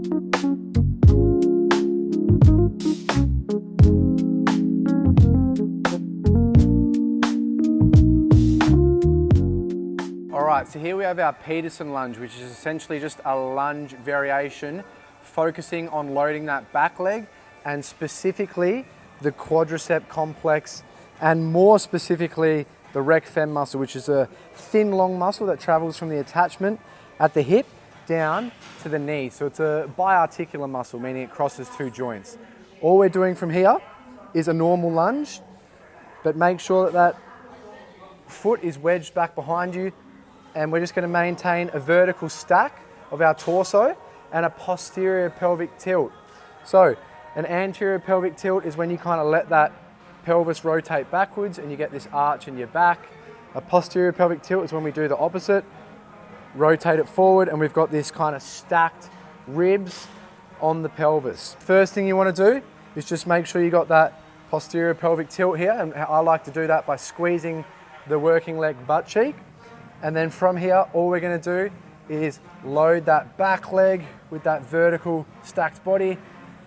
Alright, so here we have our Peterson lunge, which is essentially just a lunge variation focusing on loading that back leg and specifically the quadricep complex and more specifically the rec fem muscle, which is a thin long muscle that travels from the attachment at the hip down to the knee. So it's a biarticular muscle, meaning it crosses two joints. All we're doing from here is a normal lunge, but make sure that that foot is wedged back behind you, and we're just going to maintain a vertical stack of our torso and a posterior pelvic tilt. So an anterior pelvic tilt is when you kind of let that pelvis rotate backwards and you get this arch in your back. A posterior pelvic tilt is when we do the opposite, rotate it forward, and we've got this kind of stacked ribs on the pelvis. First thing you want to do is just make sure you got that posterior pelvic tilt here, and I like to do that by squeezing the working leg butt cheek. And then from here, all we're going to do is load that back leg with that vertical stacked body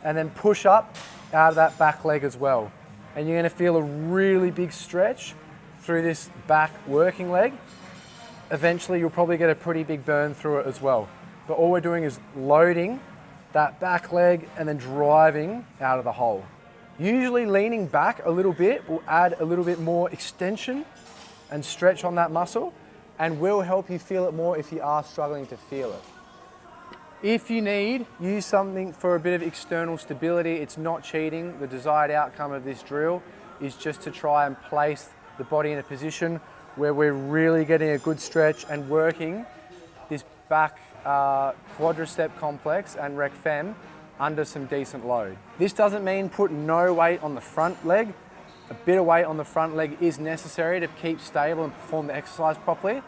and then push up out of that back leg as well. And you're going to feel a really big stretch through this back working leg. Eventually, you'll probably get a pretty big burn through it as well. But all we're doing is loading that back leg and then driving out of the hole. Usually leaning back a little bit will add a little bit more extension and stretch on that muscle and will help you feel it more if you are struggling to feel it. If you need, use something for a bit of external stability. It's not cheating. The desired outcome of this drill is just to try and place the body in a position where we're really getting a good stretch and working this back quadricep complex and rec fem under some decent load. This doesn't mean put no weight on the front leg. A bit of weight on the front leg is necessary to keep stable and perform the exercise properly,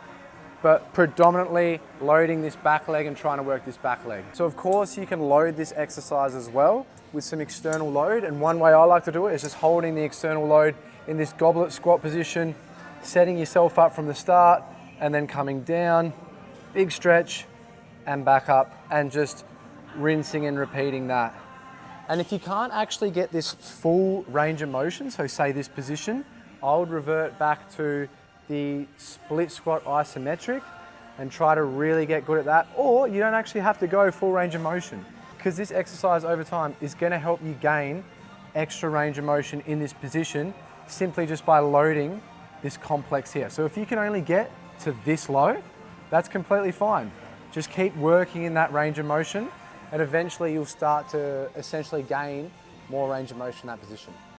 but predominantly loading this back leg and trying to work this back leg. So of course you can load this exercise as well with some external load, and one way I like to do it is just holding the external load in this goblet squat position, setting yourself up from the start and then coming down, big stretch and back up, and just rinsing and repeating that. And if you can't actually get this full range of motion, so say this position, I would revert back to the split squat isometric and try to really get good at that. Or you don't actually have to go full range of motion, because this exercise over time is going to help you gain extra range of motion in this position simply just by loading this complex here. So if you can only get to this low, that's completely fine. Just keep working in that range of motion, and eventually you'll start to essentially gain more range of motion in that position.